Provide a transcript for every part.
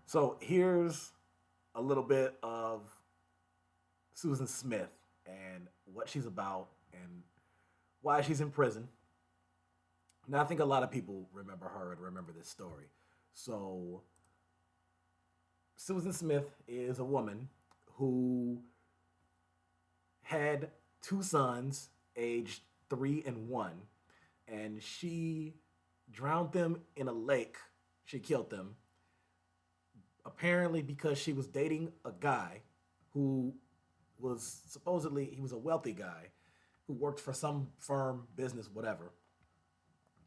So here's a little bit of Susan Smith and what she's about and why she's in prison. Now, I think a lot of people remember her and remember this story. So, Susan Smith is a woman who had two sons, aged 3 and 1, and she drowned them in a lake. She killed them, apparently because she was dating a guy who was supposedly he was a wealthy guy who worked for some firm, business, whatever,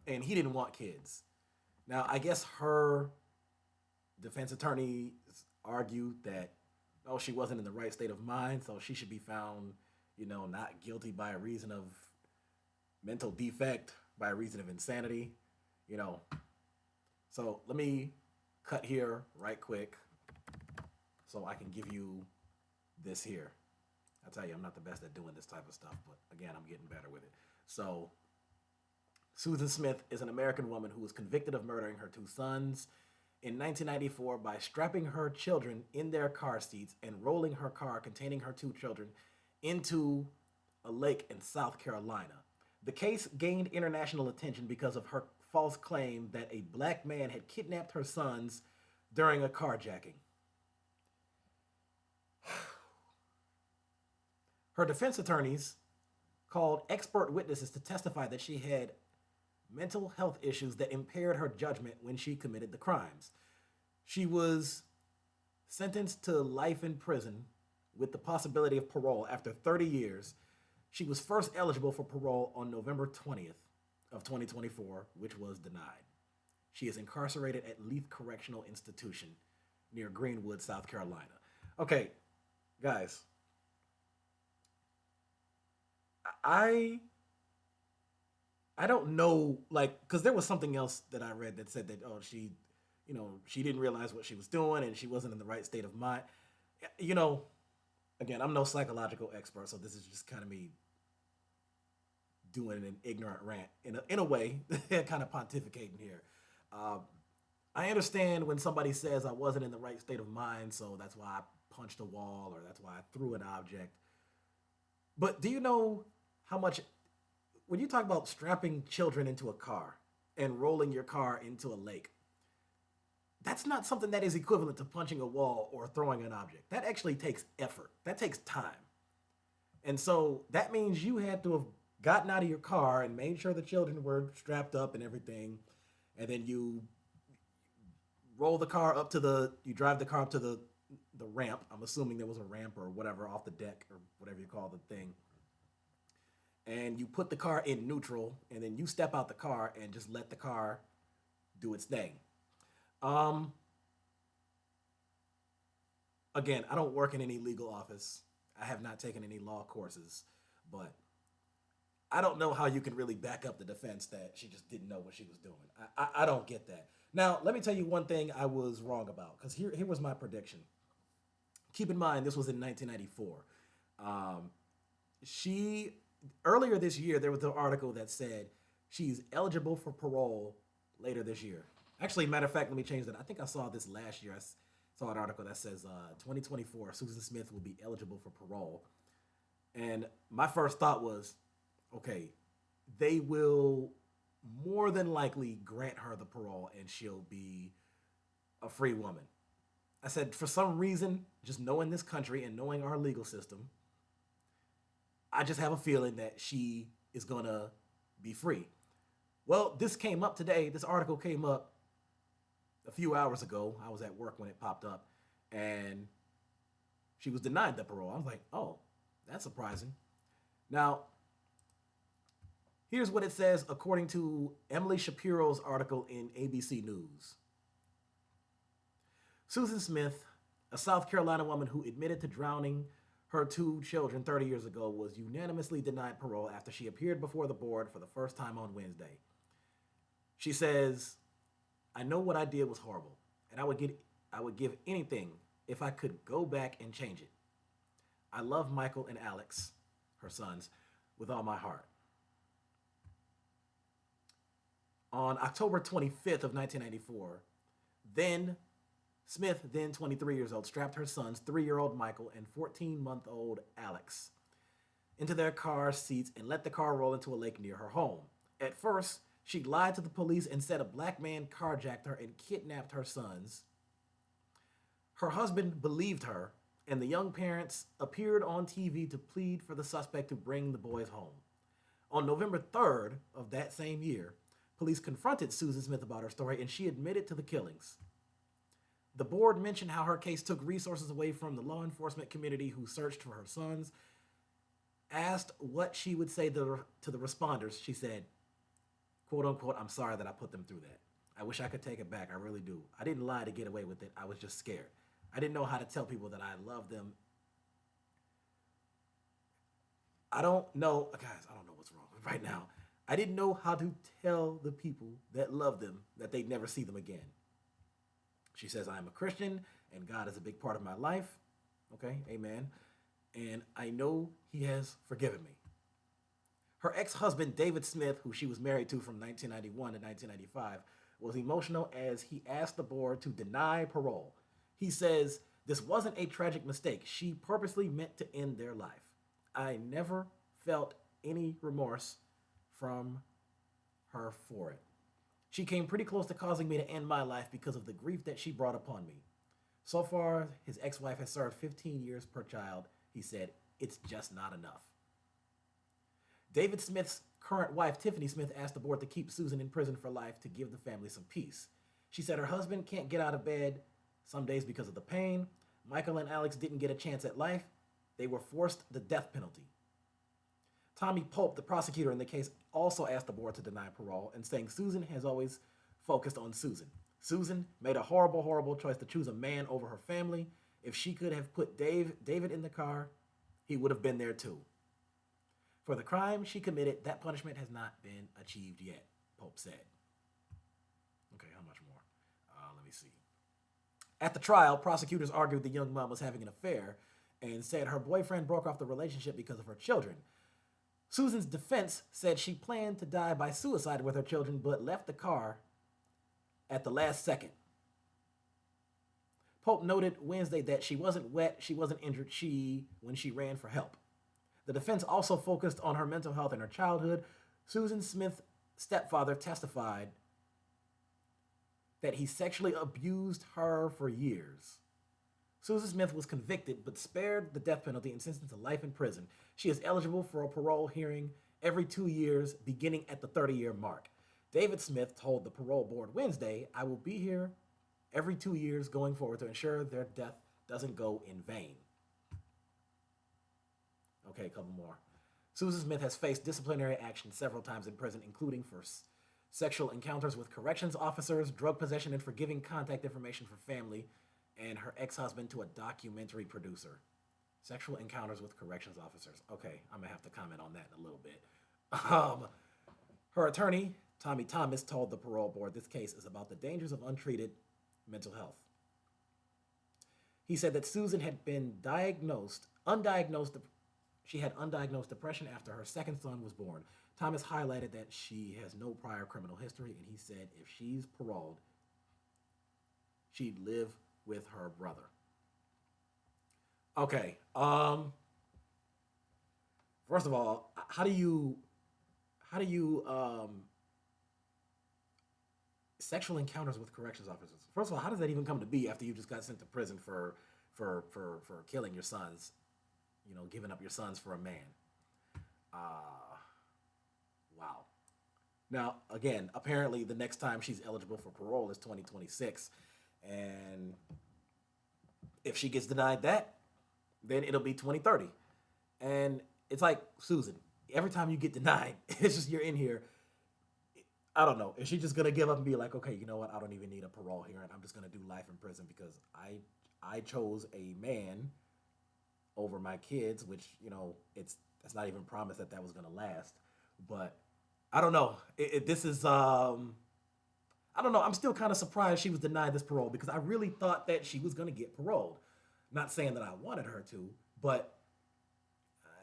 and he didn't want kids. Now, I guess her defense attorney argued that oh, she wasn't in the right state of mind, so she should be found, not guilty by a reason of mental defect, by a reason of insanity, you know. So let me cut here right quick so I can give you this here. I tell you, I'm not the best at doing this type of stuff, but again, I'm getting better with it. So, Susan Smith is an American woman who was convicted of murdering her two sons in 1994 by strapping her children in their car seats and rolling her car containing her two children into a lake in South Carolina. The case gained international attention because of her false claim that a black man had kidnapped her sons during a carjacking. Her defense attorneys called expert witnesses to testify that she had mental health issues that impaired her judgment when she committed the crimes. She was sentenced to life in prison with the possibility of parole after 30 years. She was first eligible for parole on November 20th of 2024, which was denied. She is incarcerated at Leith Correctional Institution near Greenwood, South Carolina. Okay, guys, I I don't know, like, because there was something else that I read that said that oh she didn't realize what she was doing and she wasn't in the right state of mind. You know, again, I'm no psychological expert, so this is just kind of me doing an ignorant rant in a way, kind of pontificating here. Um, I understand when somebody says I wasn't in the right state of mind, so that's why I punched a wall or that's why I threw an object. But do you know how much when you talk about strapping children into a car and rolling your car into a lake, that's not something that is equivalent to punching a wall or throwing an object. That actually takes effort. That takes time. And so that means you had to have gotten out of your car and made sure the children were strapped up and everything. And then you drive the car up to the ramp. I'm assuming there was a ramp or whatever off the deck or whatever you call the thing. And you put the car in neutral and then you step out the car and just let the car do its thing. Um, Again, I don't work in any legal office. I have not taken any law courses, but I don't know how you can really back up the defense that she just didn't know what she was doing. I don't get that. Now, let me tell you one thing I was wrong about, because here was my prediction. Keep in mind, this was in 1994. Um, she Earlier this year there was an article that said she's eligible for parole later this year. Actually, matter of fact, let me change that. I think I saw this last year. Saw an article that says 2024 Susan Smith will be eligible for parole, and my first thought was, okay, they will more than likely grant her the parole and she'll be a free woman. I said, for some reason, just knowing this country and knowing our legal system, I just have a feeling that she is gonna be free. Well, this came up today. This article came up a few hours ago. I was at work when it popped up, and she was denied the parole. I was like, oh, that's surprising. Now, here's what it says according to Emily Shapiro's article in ABC News. Susan Smith, a South Carolina woman who admitted to drowning her two children 30 years ago, was unanimously denied parole after she appeared before the board for the first time on Wednesday. She says, I know what I did was horrible, and I would give anything if I could go back and change it. I love Michael and Alex, her sons, with all my heart. On October 25th of 1994, then Smith, then 23 years old, strapped her sons, 3-year-old Michael and 14-month-old Alex, into their car seats and let the car roll into a lake near her home. At first, she lied to the police and said a black man carjacked her and kidnapped her sons. Her husband believed her, and the young parents appeared on TV to plead for the suspect to bring the boys home. On November 3rd of that same year, police confronted Susan Smith about her story and she admitted to the killings. The board mentioned how her case took resources away from the law enforcement community who searched for her sons. Asked what she would say to the responders, she said, quote unquote, "I'm sorry that I put them through that. I wish I could take it back. I really do. I didn't lie to get away with it. I was just scared. I didn't know how to tell people that I love them. I don't know, guys, I don't know what's wrong right now. I didn't know how to tell the people that love them that they'd never see them again." She says, "I am a Christian and God is a big part of my life." Okay, amen. "And I know He has forgiven me." Her ex-husband, David Smith, who she was married to from 1991 to 1995, was emotional as he asked the board to deny parole. He says, "This wasn't a tragic mistake. She purposely meant to end their life. I never felt any remorse from her for it. She came pretty close to causing me to end my life because of the grief that she brought upon me." So far, his ex-wife has served 15 years per child. He said, "It's just not enough." David Smith's current wife, Tiffany Smith, asked the board to keep Susan in prison for life to give the family some peace. She said her husband can't get out of bed some days because of the pain. Michael and Alex didn't get a chance at life. They were forced the death penalty. Tommy Pope, the prosecutor in the case, also asked the board to deny parole and saying Susan has always focused on Susan. Susan made a horrible, horrible choice to choose a man over her family. If she could have put David in the car, he would have been there too. For the crime she committed, that punishment has not been achieved yet, Pope said. Okay, how much more? Let me see. At the trial, prosecutors argued the young mom was having an affair and said her boyfriend broke off the relationship because of her children. Susan's defense said she planned to die by suicide with her children but left the car at the last second. Pope noted Wednesday that she wasn't wet, she wasn't injured when she ran for help. The defense also focused on her mental health in her childhood. Susan Smith's stepfather testified that he sexually abused her for years. Susan Smith was convicted but spared the death penalty and sentenced to life in prison. She is eligible for a parole hearing every 2 years, beginning at the 30-year mark. David Smith told the parole board Wednesday, "I will be here every 2 years going forward to ensure their death doesn't go in vain." Okay, a couple more. Susan Smith has faced disciplinary action several times in prison, including for sexual encounters with corrections officers, drug possession, and for giving contact information for family and her ex-husband to a documentary producer. Sexual encounters with corrections officers. Okay, I'm going to have to comment on that in a little bit. Her attorney, Tommy Thomas, told the parole board this case is about the dangers of untreated mental health. He said that Susan had been she had undiagnosed depression after her second son was born. Thomas highlighted that she has no prior criminal history, and he said if she's paroled, she'd live with her brother. Okay. First of all, how do you sexual encounters with corrections officers? First of all, how does that even come to be after you just got sent to prison for killing your sons? Giving up your sons for a man. Wow. Now, again, apparently the next time she's eligible for parole is 2026. And if she gets denied that, then it'll be 2030. And it's like, Susan, every time you get denied, it's just you're in here. I don't know. Is she just going to give up and be like, okay, you know what? I don't even need a parole hearing. I'm just going to do life in prison because I chose a man over my kids, which, that's not even promised that was going to last. But I don't know. This is, I don't know. I'm still kind of surprised she was denied this parole because I really thought that she was going to get paroled. Not saying that I wanted her to, but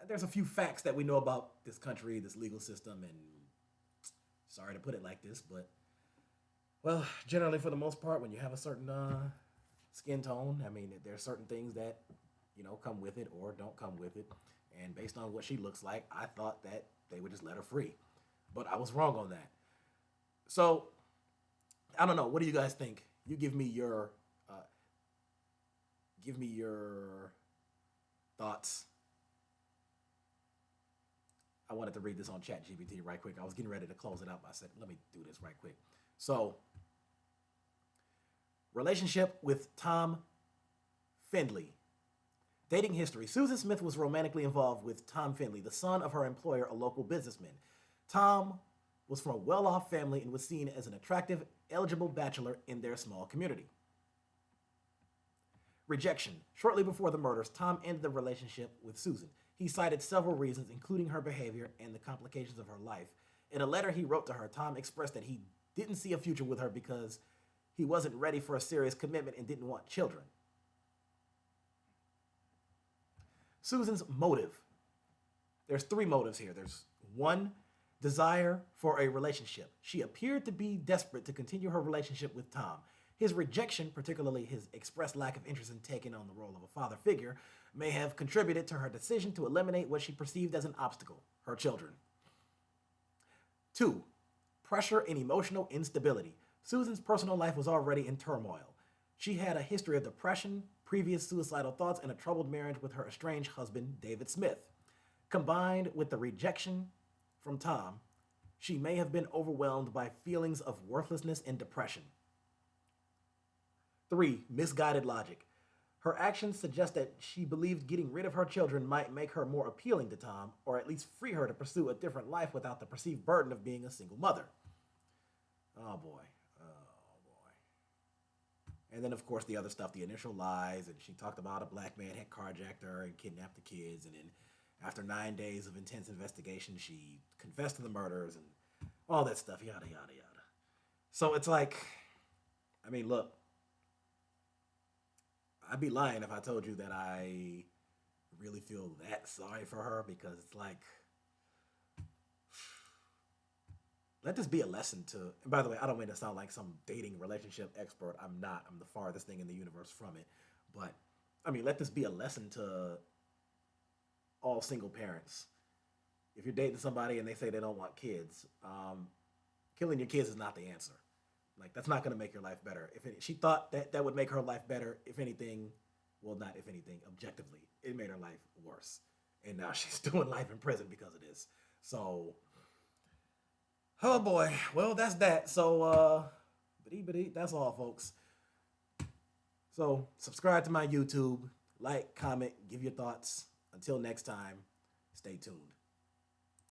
there's a few facts that we know about this country, this legal system, and sorry to put it like this, but, well, generally for the most part, when you have a certain skin tone. I mean, there are certain things that, come with it or don't come with it. And based on what she looks like, I thought that they would just let her free. But I was wrong on that. So I don't know. What do you guys think? You give me your thoughts. I wanted to read this on ChatGPT right quick. I was getting ready to close it up. I said, let me do this right quick. So, relationship with Tom Findley. Dating history. Susan Smith was romantically involved with Tom Findley, the son of her employer, a local businessman. Tom was from a well off family and was seen as an attractive, eligible bachelor in their small community. Rejection. Shortly before the murders, Tom ended the relationship with Susan. He cited several reasons, including her behavior and the complications of her life. In a letter he wrote to her, Tom expressed that he didn't see a future with her because he wasn't ready for a serious commitment and didn't want children. Susan's motive. There's three motives here. There's one, desire for a relationship. She appeared to be desperate to continue her relationship with Tom. His rejection, particularly his expressed lack of interest in taking on the role of a father figure, may have contributed to her decision to eliminate what she perceived as an obstacle, her children. Two, pressure and emotional instability. Susan's personal life was already in turmoil. She had a history of depression, previous suicidal thoughts, and a troubled marriage with her estranged husband, David Smith. Combined with the rejection from Tom, she may have been overwhelmed by feelings of worthlessness and depression. Three, misguided logic. Her actions suggest that she believed getting rid of her children might make her more appealing to Tom, or at least free her to pursue a different life without the perceived burden of being a single mother. Oh boy. Oh boy. And then, of course, the other stuff, the initial lies, and she talked about a black man had carjacked her and kidnapped the kids, and then after 9 days of intense investigation, she confessed to the murders and all that stuff, yada, yada, yada. So it's like, I mean, look, I'd be lying if I told you that I really feel that sorry for her because it's like, let this be a lesson to. And by the way, I don't mean to sound like some dating relationship expert. I'm not. I'm the farthest thing in the universe from it. But I mean, let this be a lesson to all single parents. If you're dating somebody and they say they don't want kids, killing your kids is not the answer. Like that's not going to make your life better. She thought that that would make her life better, if anything, well, not if anything, objectively, it made her life worse. And now she's doing life in prison because of this. So, oh boy, well that's that. So, that's all, folks. So subscribe to my YouTube, like, comment, give your thoughts. Until next time, stay tuned.